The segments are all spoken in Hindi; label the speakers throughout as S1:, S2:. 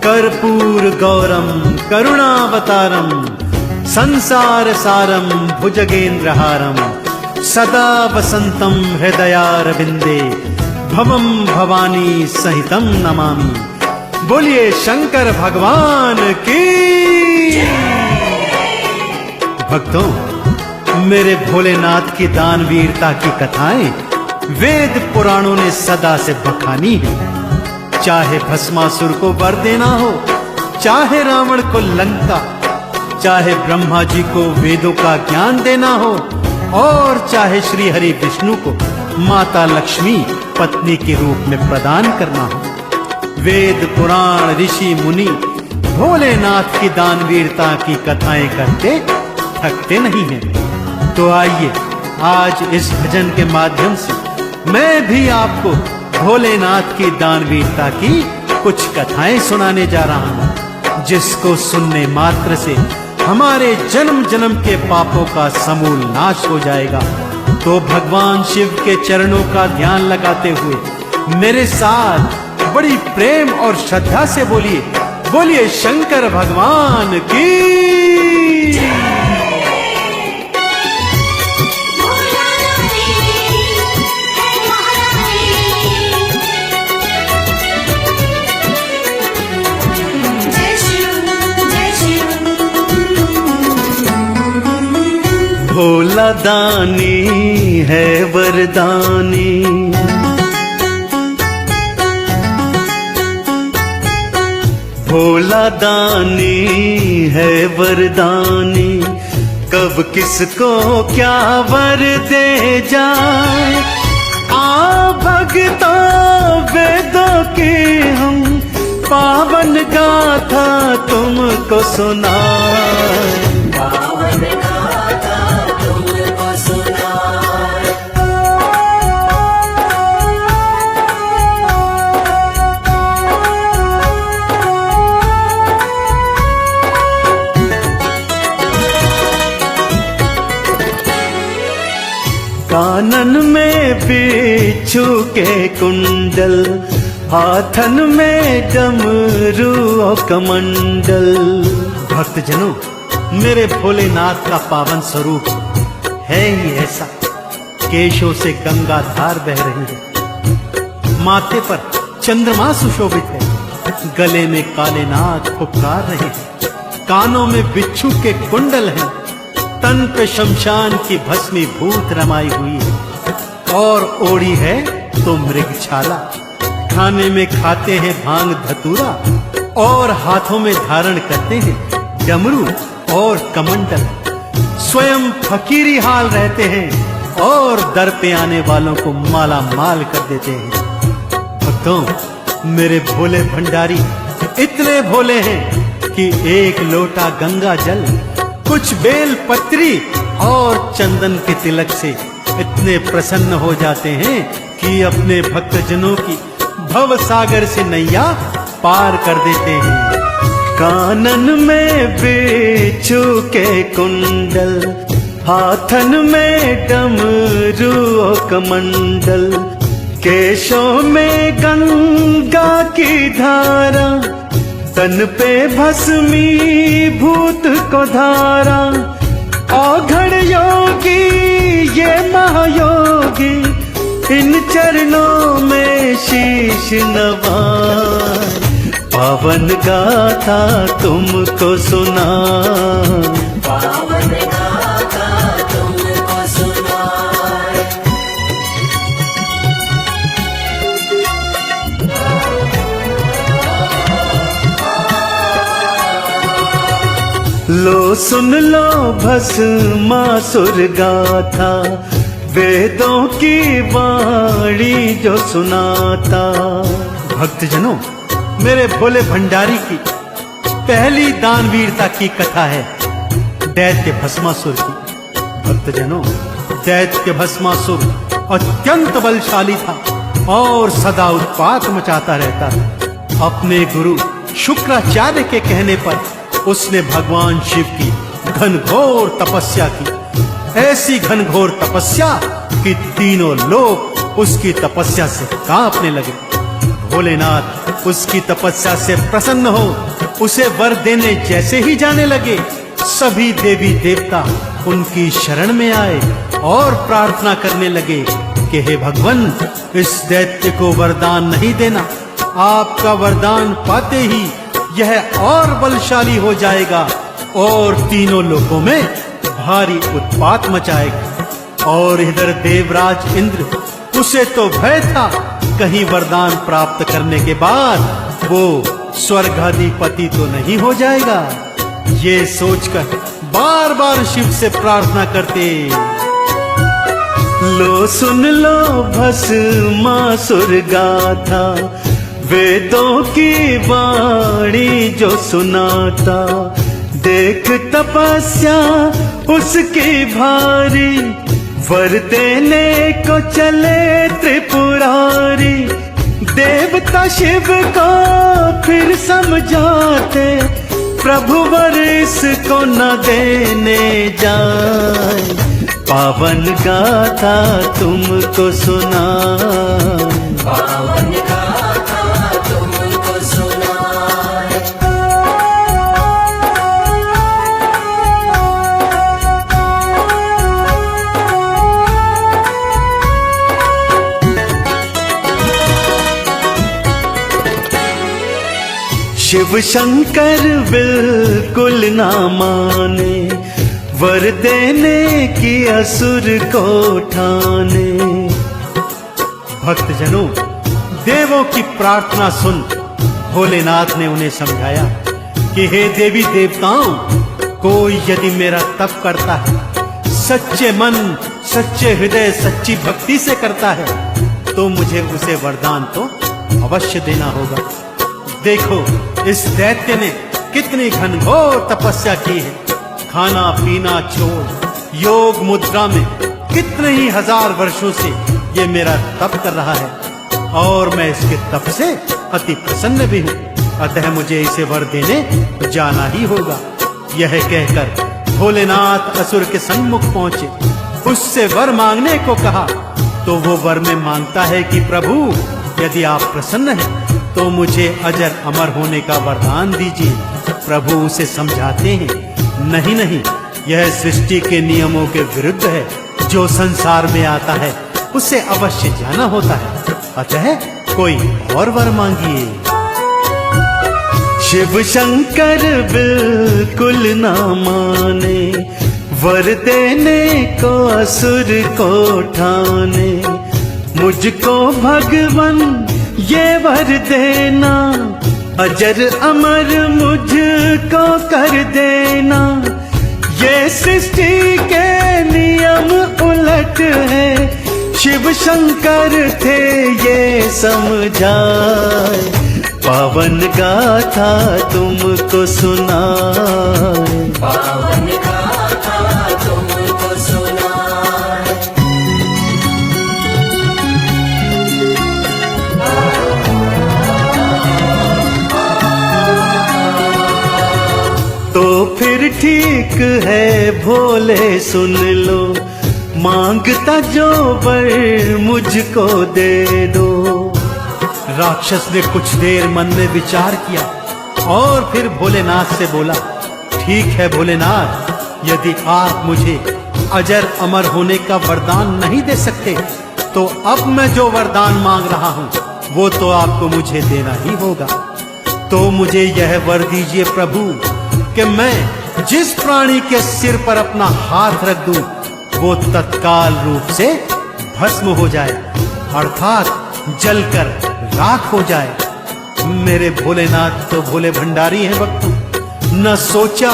S1: कर्पूर गौरम करुणावतारम संसार सारम भुजगेन्द्रहारम सदा वसंतम हृदयारविंदे भवम भवानी सहितम नमामि। बोलिए शंकर भगवान की। भक्तों, मेरे भोलेनाथ की दानवीरता की कथाएं वेद पुराणों ने सदा से बखानी है। चाहे भस्मासुर को वर देना हो, चाहे रावण को लंका, चाहे ब्रह्मा जी को वेदों का ज्ञान देना हो, और चाहे श्री हरि विष्णु को माता लक्ष्मी पत्नी के रूप में प्रदान करना हो, वेद पुराण ऋषि मुनि भोलेनाथ की दानवीरता की कथाएं करते थकते नहीं हैं। तो आइए आज इस भजन के माध्यम से मैं भी आपको भोलेनाथ की दानवीरता की कुछ कथाएं सुनाने जा रहा हूं, जिसको सुनने मात्र से हमारे जन्म जन्म के पापों का समूल नाश हो जाएगा। तो भगवान शिव के चरणों का ध्यान लगाते हुए मेरे साथ बड़ी प्रेम और श्रद्धा से बोलिए, बोलिए शंकर भगवान की। भोला दानी है वरदानी, भोला दानी है वरदानी, कब किसको क्या वर दे जाए। आ भक्तों वेदों की हम पावन गाथा तुमको सुनाए। कानन में बिच्छू के कुंडल, हाथन में डमरू और कमंडल। भक्तजनों, मेरे भोलेनाथ का पावन स्वरूप है ही ऐसा। केशों से गंगा धार बह रही है, माथे पर चंद्रमा सुशोभित है, गले में काले नाग पुकार रहे हैं, कानों में बिच्छू के कुंडल हैं, तन पे शमशान की भस्मीभूत रमाई हुई है, और ओढ़ी है तो मृगछाला। खाने में खाते हैं भांग धतूरा, और हाथों में धारण करते हैं डमरू और कमंडल। स्वयं फकीरी हाल रहते हैं, और दर पे आने वालों को माला माल कर देते हैं। भक्तों, मेरे भोले भंडारी इतने भोले हैं कि एक लोटा गंगा जल, कुछ बेल पत्री और चंदन के तिलक से इतने प्रसन्न हो जाते हैं कि अपने भक्तजनों की भव सागर से नैया पार कर देते हैं। कानन में बिच्छू के कुंडल, हाथन में डमरू और कमंडल, केशों में गंगा की धारा, तन पे भस्मी भूत को धारा। औघड़ योगी ये महायोगी, इन चरणों में शीश नवाए। पावन गाथा तुमको सुना, पावन गाथा तुमको सुनाए। लो सुन लो भस्मासुर गाथा, वेदों की वाणी जो सुनाता। भक्तजनों, मेरे भोले भंडारी की पहली दानवीरता की कथा है दैत्य भस्मासुर की। भक्तजनों, दैत्य भस्मासुर अत्यंत बलशाली था और सदा उत्पात मचाता रहता था। अपने गुरु शुक्राचार्य के कहने पर उसने भगवान शिव की घनघोर तपस्या की। ऐसी घनघोर तपस्या कि तीनों लोग उसकी तपस्या से कांपने लगे। भोलेनाथ उसकी तपस्या से प्रसन्न हो उसे वर देने जैसे ही जाने लगे, सभी देवी देवता उनकी शरण में आए और प्रार्थना करने लगे कि हे भगवान, इस दैत्य को वरदान नहीं देना। आपका वरदान पाते ही यह और बलशाली हो जाएगा और तीनों लोकों में भारी उत्पात मचाएगा। और इधर देवराज इंद्र, उसे तो भय था कहीं वरदान प्राप्त करने के बाद वो स्वर्गाधिपति तो नहीं हो जाएगा। ये सोचकर बार बार शिव से प्रार्थना करते। लो सुन लो भस्मासुर गाथा, वेदों की वाणी जो सुनाता, देख तपस्या उसकी भारी, वर देने को चले त्रिपुरारी। देवता शिव को फिर समझाते, प्रभु वर इसको न देने जाए। पावन गाथा तुमको सुना,
S2: पावन गाथा तुमको सुनाए।
S1: शिव शंकर बिल्कुल ना माने, वर देने की असुर को ठाने। भक्तजनों, देवों की प्रार्थना सुन भोलेनाथ ने उन्हें समझाया कि हे देवी देवताओं, कोई यदि मेरा तप करता है, सच्चे मन, सच्चे हृदय, सच्ची भक्ति से करता है, तो मुझे उसे वरदान तो अवश्य देना होगा। देखो, इस दैत्य ने कितनी घनघोर तपस्या की है। खाना पीना छोड़ योग मुद्रा में कितने ही हजार वर्षों से ये मेरा तप कर रहा है और मैं इसके तप से अति प्रसन्न भी हूँ। अतः मुझे इसे वर देने जाना ही होगा। यह कहकर भोलेनाथ असुर के सम्मुख पहुंचे, उससे वर मांगने को कहा। तो वो वर में मांगता है कि प्रभु, यदि आप प्रसन्न हैं तो मुझे अजर अमर होने का वरदान दीजिए। प्रभु उसे समझाते हैं, नहीं नहीं, यह सृष्टि के नियमों के विरुद्ध है। जो संसार में आता है उसे अवश्य जाना होता है, अतः कोई और वर मांगिए। शिव शंकर बिल्कुल ना माने, वर देने को असुर को ठाने। मुझको भगवन ये वर देना, अजर अमर मुझको कर देना। ये सृष्टि के नियम उलट है, शिव शंकर थे ये समझाए। पावन गाथा तुमको सुनाए,
S2: पावन गाथा तुमको सुनाए।
S1: तो फिर ठीक है भोले सुन लो, मांगता जो वर मुझको दे दो। राक्षस ने कुछ देर मन में विचार किया और फिर भोलेनाथ से बोला, ठीक है भोलेनाथ, यदि आप मुझे अजर अमर होने का वरदान नहीं दे सकते, तो अब मैं जो वरदान मांग रहा हूँ वो तो आपको मुझे देना ही होगा। तो मुझे यह वर दीजिए प्रभु कि मैं जिस प्राणी के सिर पर अपना हाथ रख दूं वो तत्काल रूप से भस्म हो जाए, अर्थात जलकर राख हो जाए। मेरे भोलेनाथ तो भोले भंडारी हैं भक्तों, न सोचा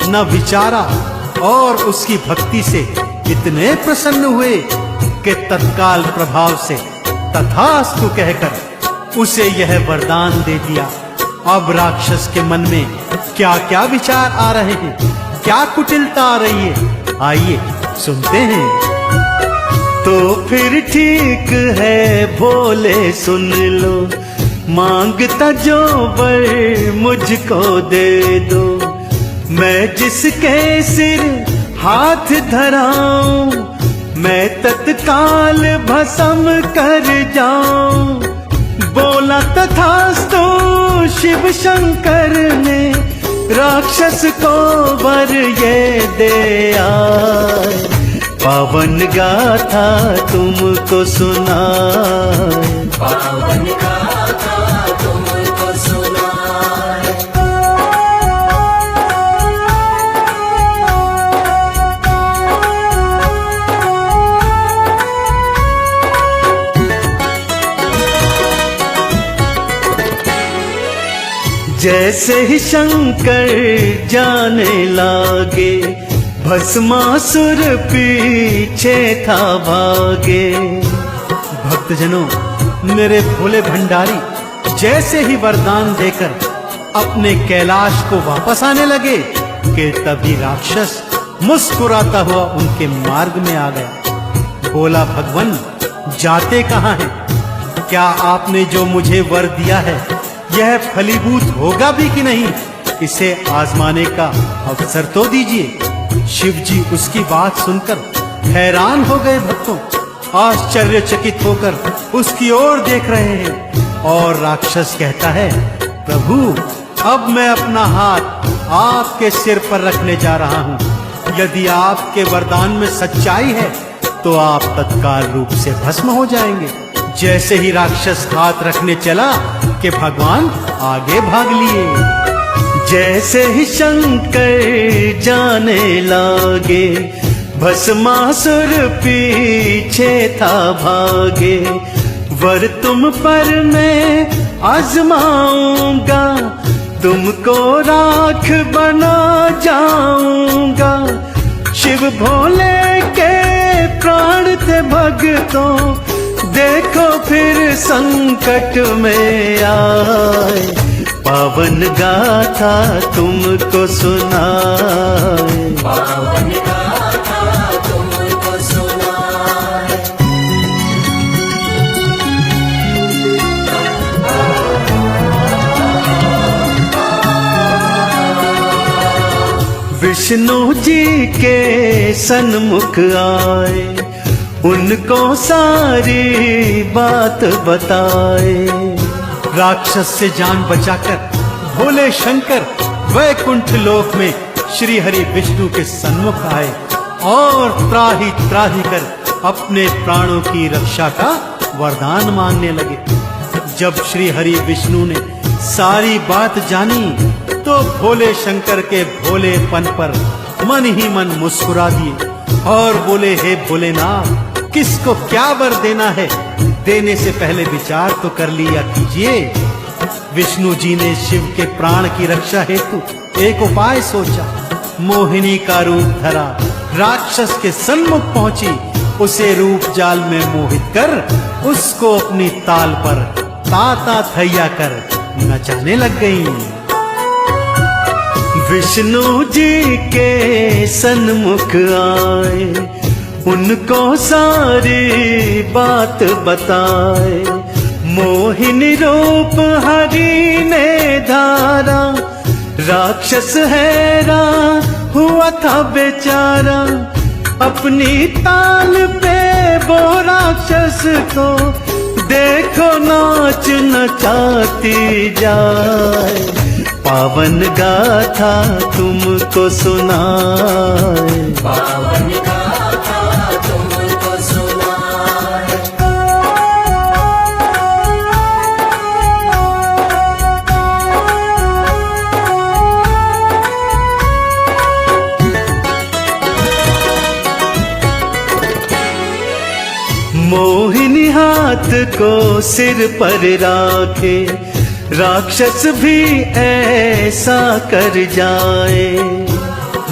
S1: न विचारा और उसकी भक्ति से इतने प्रसन्न हुए कि तत्काल प्रभाव से तथास्तु कहकर उसे यह वरदान दे दिया। अब राक्षस के मन में क्या क्या विचार आ रहे हैं, क्या कुटिलता आ रही है, आइए सुनते हैं। तो फिर ठीक है भोले सुन लो, मांगता जो वर मुझको दे दो। मैं जिसके सिर हाथ धराऊं, मैं तत्काल भस्म कर जाऊं। बोला तथास्तु शिव शंकर ने राक्षस को वर ये दे आए। पावन गाथा तुमको सुनाए,
S2: पावन गाथा तुमको सुनाए।
S1: जैसे ही शंकर जाने लागे, भस्मासुर पीछे था भागे। भक्तजनों, मेरे भोले भंडारी जैसे ही वरदान देकर अपने कैलाश को वापस आने लगे कि तभी राक्षस मुस्कुराता हुआ उनके मार्ग में आ गया। बोला, भगवन जाते कहाँ हैं? क्या आपने जो मुझे वर दिया है यह फलीभूत होगा भी कि नहीं? इसे आजमाने का अवसर तो दीजिए। शिव जी उसकी बात सुनकर हैरान हो गए। भक्तों आश्चर्यचकित होकर उसकी ओर देख रहे हैं और राक्षस कहता है, प्रभु अब मैं अपना हाथ आपके सिर पर रखने जा रहा हूँ। यदि आपके वरदान में सच्चाई है तो आप तत्काल रूप से भस्म हो जाएंगे। जैसे ही राक्षस हाथ रखने चला कि भगवान आगे भाग लिए। जैसे ही शंकर जाने लागे, भस्मासुर पीछे था भागे। वर तुम पर मैं आजमाऊंगा, तुमको राख बना जाऊंगा। शिव भोले के प्राण थे भक्तों, देखो फिर संकट में आए। पावन गाथा तुमको सुनाए,
S2: पावन गाथा तुमको सुनाए।
S1: विष्णु जी के सन्मुख आए, उनको सारी बात बताए। राक्षस से जान बचाकर भोले शंकर वैकुंठ लोक में श्री हरि विष्णु के सन्मुख आए और त्राही त्राही कर अपने प्राणों की रक्षा का वरदान मांगने लगे। जब श्री हरि विष्णु ने सारी बात जानी तो भोले शंकर के भोलेपन पर मन ही मन मुस्कुरा दिए और बोले, हे भोलेनाथ किसको क्या वर देना है, देने से पहले विचार तो कर लिया कीजिए। विष्णु जी ने शिव के प्राण की रक्षा हेतु एक उपाय सोचा। मोहिनी का रूप धरा, राक्षस के सन्मुख पहुंची, उसे रूप जाल में मोहित कर उसको अपनी ताल पर ताता थैया कर नचाने लग गई। विष्णु जी के सन्मुख आए, उनको सारी बात बताए। मोहिनी रूप हरि ने धारा, राक्षस हैरान हुआ था बेचारा। अपनी ताल पे वो राक्षस को देखो नाच नचाती जाए। पावन गाथा तुमको सुनाए,
S2: पावन गाथा तुमको सुनाए।
S1: मोहिनी हाथ को सिर पर राखे, राक्षस भी ऐसा कर जाए।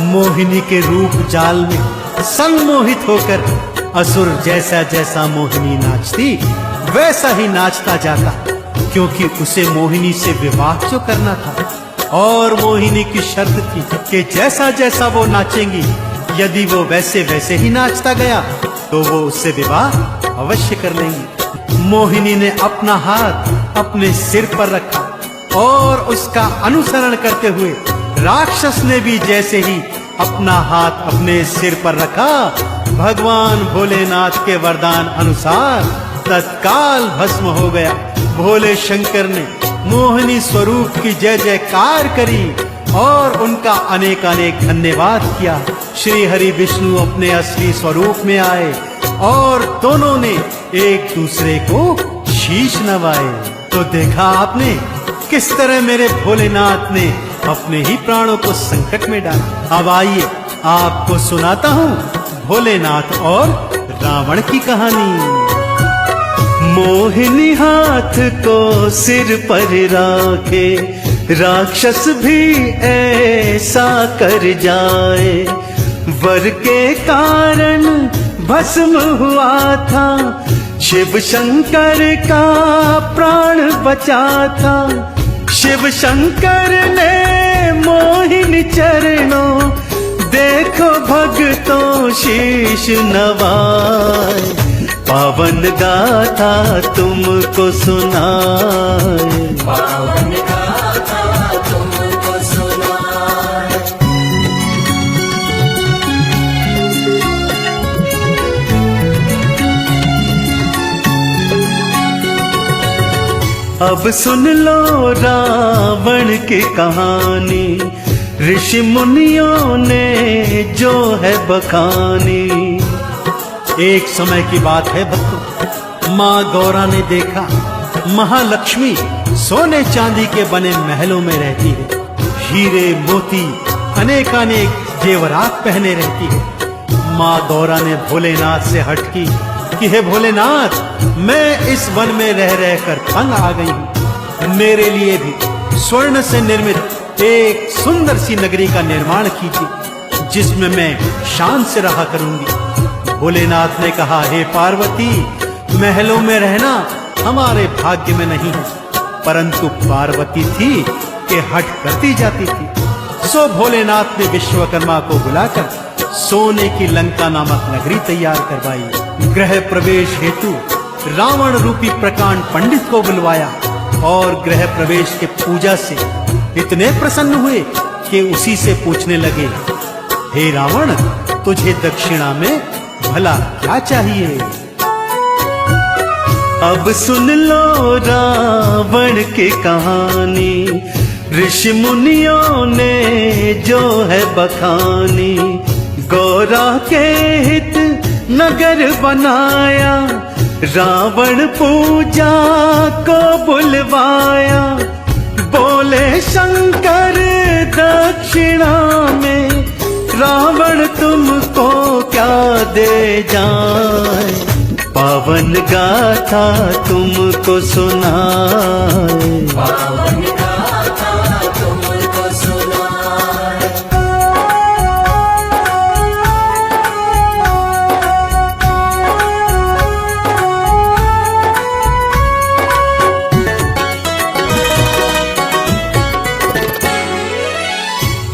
S1: मोहिनी के रूप जाल में संमोहित होकर असुर जैसा जैसा मोहिनी नाचती वैसा ही नाचता जाता, क्योंकि उसे मोहिनी से विवाह जो करना था और मोहिनी की शर्त थी कि जैसा जैसा वो नाचेंगी, यदि वो वैसे वैसे ही नाचता गया तो वो उससे विवाह अवश्य कर लेंगी। मोहिनी ने अपना हाथ अपने सिर पर रखा और उसका अनुसरण करते हुए राक्षस ने भी जैसे ही अपना हाथ अपने सिर पर रखा, भगवान भोलेनाथ के वरदान अनुसार तत्काल भस्म हो गया। भोले शंकर ने मोहिनी स्वरूप की जय जयकार करी और उनका अनेकानेक धन्यवाद किया। श्री हरि विष्णु अपने असली स्वरूप में आए और दोनों ने एक दूसरे को शीश नवाए। तो देखा आपने किस तरह मेरे भोलेनाथ ने अपने ही प्राणों को संकट में डाला। अब आइए आपको सुनाता हूँ भोलेनाथ और रावण की कहानी। मोहिनी हाथ को सिर पर राखे, राक्षस भी ऐसा कर जाए। वर के कारण भस्म हुआ था, शिव शंकर का प्राण बचा था। शिव शंकर ने मोहिनी चरणों, देखो भक्तों शीश नवाए। पावन गाथा तुमको सुनाए,
S2: पावन गाथा तुमको सुनाए।
S1: अब सुन लो रावण की कहानी, ऋषि मुनियों ने जो है बखानी। एक समय की बात है भक्तों, माँ गौरा ने देखा महालक्ष्मी सोने चांदी के बने महलों में रहती है, हीरे मोती अनेकानेक जेवरात पहने रहती है। माँ गौरा ने भोलेनाथ से हट की कि हे भोलेनाथ, मैं इस वन में रह रहकर तंग आ गई हूँ, मेरे लिए भी स्वर्ण से निर्मित एक सुंदर सी नगरी का निर्माण कीजिए जिसमें मैं शान से रहा करूंगी। भोलेनाथ ने कहा, हे पार्वती, महलों में रहना हमारे भाग्य में नहीं है। परंतु पार्वती थी कि हट करती जाती थी। सो भोलेनाथ ने विश्वकर्मा को बुलाकर सोने की लंका नामक नगरी तैयार करवाई। गृह प्रवेश हेतु रावण रूपी प्रकांड पंडित को बुलवाया और गृह प्रवेश के पूजा से इतने प्रसन्न हुए कि उसी से पूछने लगे, हे रावण, तुझे दक्षिणा में भला क्या चाहिए? अब सुन लो रावण की कहानी, ऋषि मुनियों ने जो है बखानी। गौरा के हित नगर बनाया, रावण पूजा को बुलवाया। बोले शंकर दक्षिणा में, रावण तुमको क्या दे जाए? पावन गाथा तुमको सुनाए,
S2: पावन गाथा तुमको सुनाए।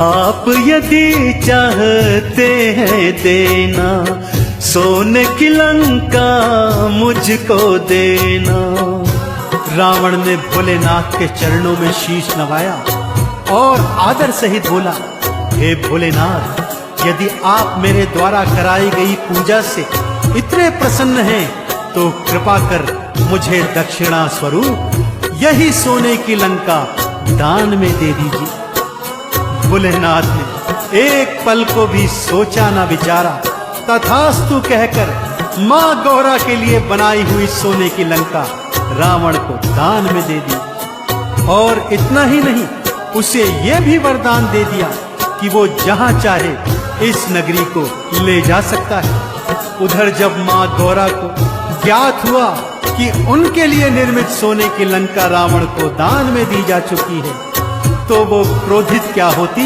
S1: आप यदि चाहते हैं देना, सोने की लंका मुझको देना। रावण ने भोलेनाथ के चरणों में शीश नवाया और आदर सहित बोला, हे भोलेनाथ, यदि आप मेरे द्वारा कराई गई पूजा से इतने प्रसन्न हैं तो कृपा कर मुझे दक्षिणा स्वरूप यही सोने की लंका दान में दे दीजिए। भोलेनाथ ने एक पल को भी सोचा न विचारा, तथास्तु कहकर माँ गौरा के लिए बनाई हुई सोने की लंका रावण को दान में दे दी। और इतना ही नहीं, उसे यह भी वरदान दे दिया कि वो जहां चाहे इस नगरी को ले जा सकता है। उधर जब माँ गौरा को ज्ञात हुआ कि उनके लिए निर्मित सोने की लंका रावण को दान में दी जा चुकी है, तो वो क्रोधित क्या होती,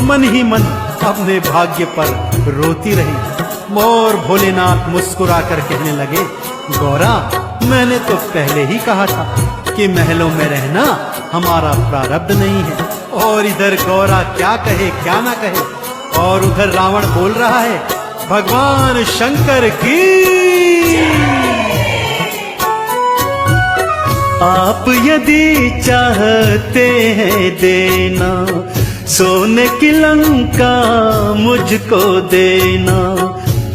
S1: मन ही मन अपने भाग्य पर रोती रही। और भोलेनाथ मुस्कुराकर कहने लगे, गौरा, मैंने तो पहले ही कहा था कि महलों में रहना हमारा प्रारब्ध नहीं है। और इधर गौरा क्या कहे क्या ना कहे, और उधर रावण बोल रहा है, भगवान शंकर की। आप यदि चाहते हैं देना, सोने की लंका मुझको देना।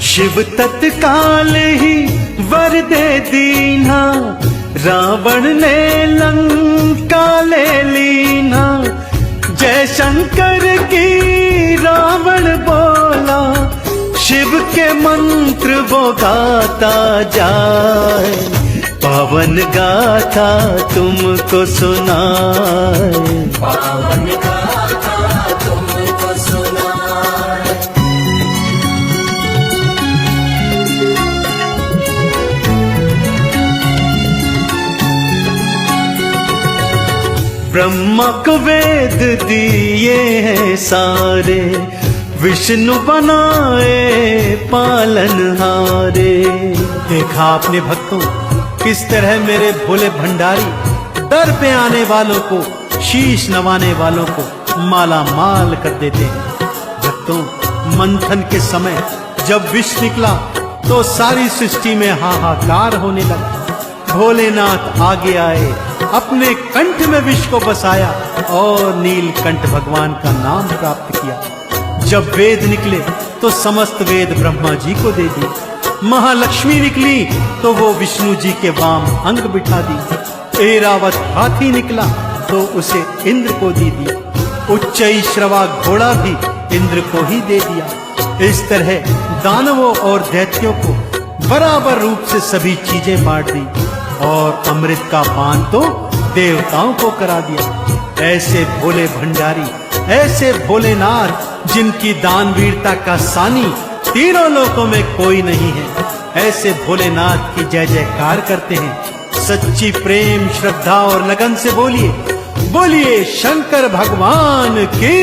S1: शिव तत्काल ही वर दे दीना, रावण ने लंका ले ली ना, जय शंकर की रावण बोला, शिव के मंत्र वो गाता जाए, पावन गाथा तुमको सुनाए।
S2: पावन गाथा तुमको सुनाए।
S1: ब्रह्मा को वेद दिए हैं सारे, विष्णु बनाए पालनहारे। देखा आपने भक्तों किस तरह मेरे भोले भंडारी दर पे आने वालों को, शीश नवाने वालों को माला माल कर देते हैं। भक्तों, मंथन के समय जब विष निकला तो सारी सृष्टि में हाहाकार होने लगा। भोलेनाथ आगे आए, अपने कंठ में विष को बसाया और नीलकंठ भगवान का नाम प्राप्त किया। जब वेद निकले तो समस्त वेद ब्रह्मा जी को दे दिए। महालक्ष्मी निकली तो वो विष्णु जी के वाम अंग बिठा दी। ऐरावत हाथी निकला तो उसे इंद्र को दे दिया। उच्चई श्रवा घोड़ा भी इंद्र को ही दे दिया। इस तरह दानवों और दैत्यों को बराबर रूप से सभी चीजें बांट दी और अमृत का पान तो देवताओं को करा दिया। ऐसे भोले भंडारी, ऐसे भोलेनाथ जिनकी दानवीरता का सानी तीनों लोकों में कोई नहीं है, ऐसे भोलेनाथ की जय जयकार करते हैं। सच्ची प्रेम, श्रद्धा और लगन से बोलिए, बोलिए शंकर भगवान की।